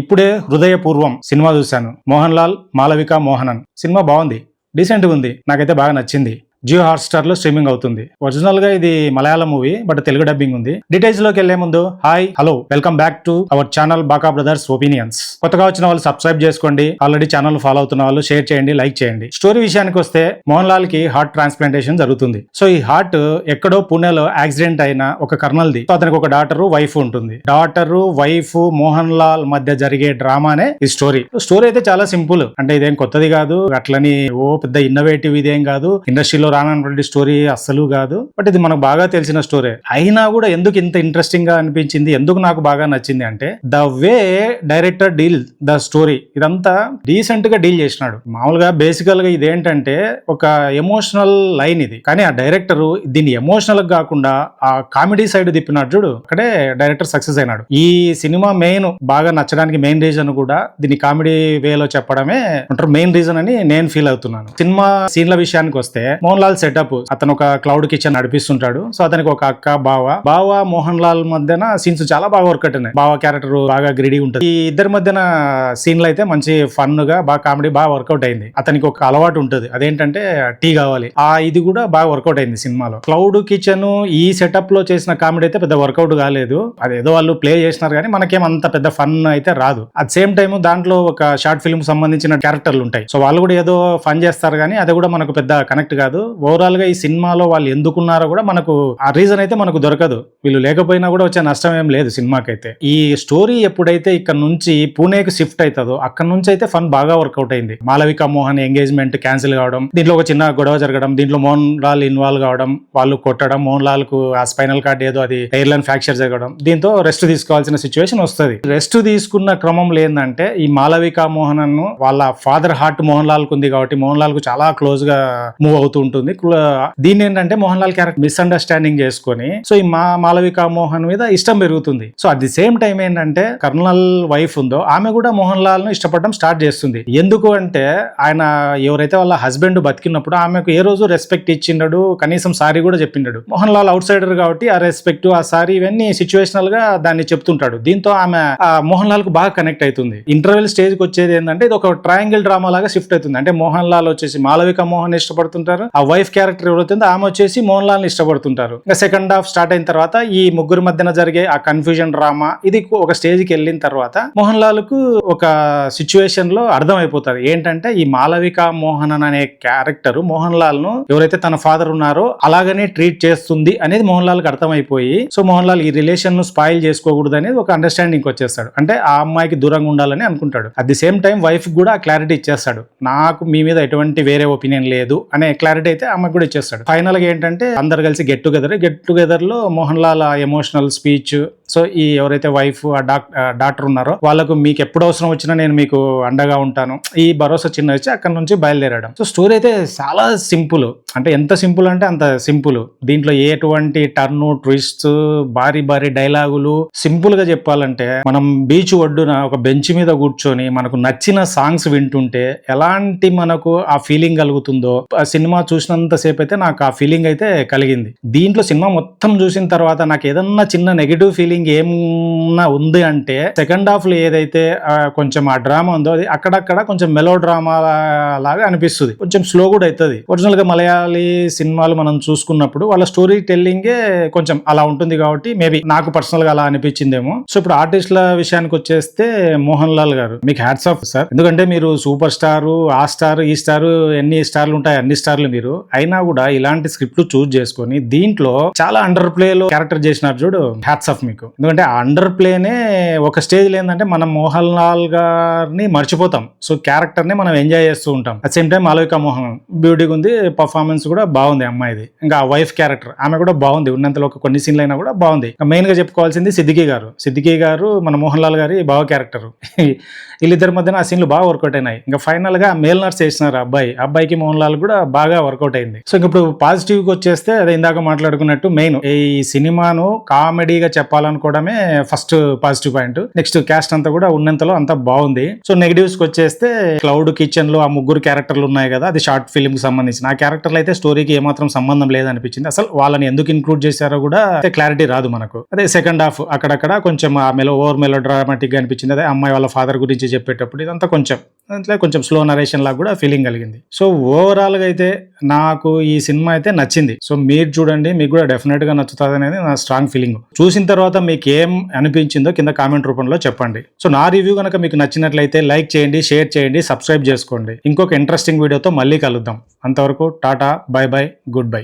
ఇప్పుడే హృదయపూర్వం సినిమా చూశాను. మోహన్ లాల్, మాలవిక మోహనన్. సినిమా బాగుంది, డీసెంట్గా ఉంది, నాకైతే బాగా నచ్చింది. జియో హాట్స్టార్ లో స్ట్రీమింగ్ అవుతుంది. ఒరిజినల్ గా ఇది Malayalam movie, but Telugu dubbing ఉంది. డీటెయిల్స్ లోకి వెళ్లే ముందు hi hello welcome back to our channel బాకా బ్రదర్స్ ఒపీనియన్స్. కొత్తగా వచ్చిన వాళ్ళు సబ్స్క్రైబ్ చేసుకోండి, ఆల్రెడీ ఛానల్ ఫాలో అవుతున్న వాళ్ళు షేర్ చేయండి, లైక్ చేయండి. స్టోరీ విషయానికి వస్తే మోహన్ లాల్ కి హార్ట్ ట్రాన్స్ప్లాంటేషన్ జరుగుతుంది. సో ఈ హార్ట్ ఎక్కడో పుణెలో యాక్సిడెంట్ అయిన ఒక కర్నల్ ది. సో అతనికి ఒక డాటరు వైఫ్ ఉంటుంది. డాటరు వైఫ్ మోహన్ లాల్ మధ్య జరిగే డ్రామానే ఈ స్టోరీ. స్టోరీ అయితే చాలా సింపుల్, అంటే ఇదేం కొత్తది కాదు, అట్లని ఓ పెద్ద ఇన్నోవేటివ్ ఇదేం కాదు, ఇండస్ట్రీలో రానటువంటి స్టోరీ అస్సలు కాదు. బట్ ఇది మనకు బాగా తెలిసిన స్టోరీ అయినా కూడా ఎందుకు ఇంత ఇంట్రెస్టింగ్ గా అనిపించింది, ఎందుకు నాకు బాగా నచ్చింది అంటే the way director deal the story. ఇదంతా డీసెంట్ గా డీల్ చేసినాడు. మామూలుగా బేసికల్ గా ఇదేంటంటే ఒక ఎమోషనల్ లైన్ ఇది, కానీ ఆ డైరెక్టర్ దీన్ని ఎమోషనల్ గా కాకుండా ఆ కామెడీ సైడ్ తిప్పినాడు చూడు, అక్కడే డైరెక్టర్ సక్సెస్ అయినాడు. ఈ సినిమా మెయిన్ బాగా నచ్చడానికి మెయిన్ రీజన్ కూడా దీన్ని కామెడీ వేలో చెప్పడమే అంటారు మెయిన్ రీజన్ అని నేను ఫీల్ అవుతున్నాను. సినిమా సీన్ల విషయానికి వస్తే మోహన్ లాల్ సెటప్, అతను ఒక క్లౌడ్ కిచెన్ నడిపిస్తుంటాడు. సో అతనికి ఒక అక్క బావ మోహన్ లాల్ మధ్యన సీన్స్ చాలా బాగా వర్క్ అవుతున్నాయి. బావ క్యారెక్టర్ బాగా గ్రీడీ ఉంటుంది. ఈ ఇద్దరి మధ్యన సీన్లు అయితే మంచి ఫన్ గా బాగా కామెడీ బాగా వర్కౌట్ అయింది. అతనికి ఒక అలవాటు ఉంటుంది, అదేంటంటే టీ కావాలి. ఇది కూడా బాగా వర్కౌట్ అయింది సినిమాలో. క్లౌడ్ కిచెన్ ఈ సెటప్ లో చేసిన కామెడీ అయితే పెద్ద వర్కౌట్ కాలేదు. అదేదో వాళ్ళు ప్లే చేసినారు కానీ మనకేం అంత పెద్ద ఫన్ అయితే రాదు. అట్ సేమ్ టైమ్ దాంట్లో ఒక షార్ట్ ఫిల్మ్ సంబంధించిన క్యారెక్టర్లు ఉంటాయి. సో వాళ్ళు కూడా ఏదో ఫన్ చేస్తారు కానీ అది కూడా మనకు పెద్ద కనెక్ట్ కాదు. ఓవరాల్ గా ఈ సినిమాలో వాళ్ళు ఎందుకున్నారో కూడా మనకు ఆ రీజన్ అయితే మనకు దొరకదు. వీళ్ళు లేకపోయినా కూడా వచ్చే నష్టం ఏం లేదు సినిమాకైతే. ఈ స్టోరీ ఎప్పుడైతే ఇక్కడ నుంచి పూణేకి షిఫ్ట్ అవుతుందో అక్కడ నుంచి అయితే ఫన్ బాగా వర్కౌట్ అయింది. మాలవిక మోహన్ ఎంగేజ్మెంట్ క్యాన్సిల్ కావడం, దీంట్లో ఒక చిన్న గొడవ జరగడం, దీంట్లో మోహన్ లాల్ ఇన్వాల్వ్ కావడం, వాళ్ళు కొట్టడం, మోహన్ లాల్ కు ఆ స్పైనల్ కార్డ్ ఏదో అది ఎయిర్లైన్ ఫ్రాక్చర్ జరగడం, దీంతో రెస్ట్ తీసుకోవాల్సిన సిచ్యువేషన్ వస్తుంది. రెస్ట్ తీసుకున్న క్రమంలో ఏంటంటే ఈ మాలవిక మోహనన్ వాళ్ళ ఫాదర్ హార్ట్ మోహన్ లాల్ కు ఉంది కాబట్టి మోహన్ లాల్ కు చాలా క్లోజ్ గా మూవ్ అవుతూ ఉంటుంది. దీన్ని ఏంటంటే మోహన్ లాల్ క్యారెక్టర్ మిస్అండర్స్టాండింగ్ చేసుకొని సో ఈ మాలవిక మోహన్ మీద ఇష్టం పెరుగుతుంది. So at the same time ఏంటంటే కర్నల్ వైఫ్ ఉందో ఆమె కూడా మోహన్ లాల్ ను ఇష్టపడడం స్టార్ట్ చేస్తుంది. ఎందుకు అంటే ఆయన ఎవరైతే వాళ్ళ హస్బెండ్ బతికినప్పుడు ఆమెకు ఏ రోజు రెస్పెక్ట్ ఇచ్చిండడు, కనీసం సారీ కూడా చెప్పిండడు. మోహన్ లాల్ అవుట్ సైడర్ కాబట్టి ఆ రెస్పెక్ట్ ఆ సారీ ఇవన్నీ సిచ్యువేషనల్ గా దాన్ని చెప్తుంటాడు. దీంతో ఆమె మోహన్ లాల్ కు బాగా కనెక్ట్ అవుతుంది. ఇంటర్వెల్ స్టేజ్ కి వచ్చేది ఏంటంటే ఇది ఒక ట్రయాంగిల్ డ్రామా లాగా షిఫ్ట్ అవుతుంది. అంటే మోహన్ లాల్ వచ్చేసి మాలవిక మోహన్ ఇష్టపడుతుంటారు, ఆ వైఫ్ క్యారెక్టర్ ఎవరైతుందో ఆమె వచ్చేసి మోహన్ లాల్ ని ఇష్టపడుతుంటారు. ఇంకా సెకండ్ హాఫ్ స్టార్ట్ అయిన తర్వాత ఈ ముగ్గురు మధ్యన జరిగే ఆ కన్ఫ్యూజన్ డ్రామా ఇది ఒక స్టేజ్ కి వెళ్ళిన తర్వాత మోహన్ లాల్ కు ఒక సిచ్యువేషన్ లో అర్థం అయిపోతుంది ఏంటంటే ఈ మాలవిక మోహనన్ అనే క్యారెక్టర్ మోహన్ లాల్ ను ఎవరైతే తన ఫాదర్ ఉన్నారో అలాగనే ట్రీట్ చేస్తుంది అనేది మోహన్ లాల్ కి అర్థమైపోయి సో మోహన్ లాల్ ఈ రిలేషన్ ను స్పాయిల్ చేసుకోకూడదు అనేది ఒక అండర్స్టాండింగ్ వచ్చేస్తాడు. అంటే ఆ అమ్మాయికి దూరంగా ఉండాలని అనుకుంటాడు. At the same time wife కూడా క్లారిటీ ఇచ్చేస్తాడు, నాకు మీ మీద ఎటువంటి వేరే ఒపీనియన్ లేదు అనే క్లారిటీ అయితే అమ్మాయికి కూడా ఇచ్చేస్తాడు. ఫైనల్ గా ఏంటంటే అందరు కలిసి గెట్ టుగెదర్ లో Mohan Lal emotional speech, so ఈ ఎవరైతే వైఫ్ ఆ డాక్టర్ ఉన్నారో వాళ్ళకు మీకు ఎప్పుడు అవసరం వచ్చినా నేను మీకు అండగా ఉంటాను, ఈ భరోసా చిన్న వచ్చి అక్కడ నుంచి బయలుదేరడం. సో స్టోరీ అయితే చాలా సింపుల్, అంటే ఎంత సింపుల్ అంటే అంత సింపుల్. దీంట్లో ఎటువంటి టర్న్ ట్విస్ట్ భారీ డైలాగులు, సింపుల్ గా చెప్పాలంటే మనం బీచ్ ఒడ్డున ఒక బెంచ్ మీద కూర్చొని మనకు నచ్చిన సాంగ్స్ వింటుంటే ఎలాంటి మనకు ఆ ఫీలింగ్ కలుగుతుందో ఆ సినిమా చూసినంత సేపు అయితే నాకు ఆ ఫీలింగ్ అయితే కలిగింది. దీంట్లో సినిమా మొత్తం చూసిన తర్వాత నాకు ఏదన్నా చిన్న నెగిటివ్ ఫీలింగ్ ఏమన్నా ఉంది అంటే సెకండ్ హాఫ్ లో ఏదైతే కొంచెం ఆ డ్రామా ఉందో అది అక్కడక్కడ కొంచెం మెలో డ్రామా లాగా అనిపిస్తుంది, కొంచెం స్లో కూడా అవుతుంది. ఒరిజినల్ గా మలయాళీ సినిమాలు మనం చూసుకున్నప్పుడు వాళ్ళ స్టోరీ టెల్లింగే కొంచెం అలా ఉంటుంది కాబట్టి మేబీ నాకు పర్సనల్ గా అలా అనిపించిందేమో. సో ఇప్పుడు ఆర్టిస్టుల విషయానికి వచ్చేస్తే మోహన్ లాల్ గారు మీకు హ్యాట్స్ ఆఫ్ సార్, ఎందుకంటే మీరు సూపర్ స్టార్, ఆ స్టార్ ఈ స్టార్ ఎన్ని స్టార్లు ఉంటాయి అన్ని స్టార్లు మీరు, అయినా కూడా ఇలాంటి స్క్రిప్ట్ చూజ్ చేసుకొని దీంట్లో చాలా అండర్ ప్లే లో క్యారెక్టర్ చేసినారు చూడు, హ్యాట్స్ ఆఫ్ మీకు. ఎందుకంటే ఆ అండర్ ప్లేనే ఒక స్టేజ్ లో ఏంటంటే మనం మోహన్ లాల్ గారిని మర్చిపోతాం, సో క్యారెక్టర్ ని మనం ఎంజాయ్ చేస్తూ ఉంటాం. At same time Malavika Mohan బ్యూటీగా ఉంది, పర్ఫార్మెన్స్ కూడా బాగుంది అమ్మాయిది. ఇంకా ఆ వైఫ్ క్యారెక్టర్ ఆమె కూడా బాగుంది, ఉన్నంతలో ఒక కొన్ని సీన్లు అయినా కూడా బాగుంది. మెయిన్ గా చెప్పుకోవాల్సింది సిద్దికీ గారు మన మోహన్ లాల్ గారి బావ క్యారెక్టర్. వీళ్ళిద్దరి మధ్యన ఆ సీన్లు బాగా వర్కౌట్ అయినాయి. ఇంకా ఫైనల్ గా మేల్ నర్స్ చేసినారు అబ్బాయికి మోహన్ లాల్ కూడా బాగా వర్కౌట్ అయింది. సో ఇప్పుడు పాజిటివ్ కి వచ్చేస్తే అదే ఇందాక మాట్లాడుకున్నట్టు మెయిన్ ఈ సినిమాను కామెడీగా చెప్పాలనుకుంటే అనుకోవడమే first positive point. Next cast అంతా కూడా ఉన్నంతలో అంతా బాగుంది. సో నెగిటివ్స్ కి వచ్చేస్తే క్లౌడ్ కిచెన్ లో ఆ ముగ్గురు క్యారెక్టర్లు ఉన్నాయి కదా, అది షార్ట్ ఫిల్మ్ కి సంబంధించిన ఆ క్యారెక్టర్లు అయితే స్టోరీకి ఏమాత్రం సంబంధం లేదనిపించింది. అసలు వాళ్ళని ఎందుకు ఇంక్లూడ్ చేశారో కూడా క్లారిటీ రాదు మనకు. అదే సెకండ్ హాఫ్ అక్కడక్కడ కొంచెం ఆ ఓవర్ మెలో డ్రామాటిక్ గా అనిపించింది. అదే అమ్మాయి వాళ్ళ ఫాదర్ గురించి చెప్పేటప్పుడు ఇదంతా కొంచెం స్లో నరేషన్ లాగా కూడా ఫీలింగ్ కలిగింది. సో ఓవరాల్ గా అయితే నాకు ఈ సినిమా అయితే నచ్చింది. సో మీరు చూడండి, మీకు కూడా డెఫినెట్ గా నచ్చుతుంది అనేది నా స్ట్రాంగ్ ఫీలింగ్. చూసిన తర్వాత మీకు ఏం అనిపించిందో కింద కామెంట్ రూపంలో చెప్పండి. సో నా రివ్యూ కనుక మీకు నచ్చినట్లయితే లైక్ చేయండి, షేర్ చేయండి, సబ్స్క్రైబ్ చేసుకోండి. ఇంకొక ఇంట్రెస్టింగ్ వీడియోతో మళ్ళీ కలుద్దాం. అంతవరకు Tata, by by, good bye.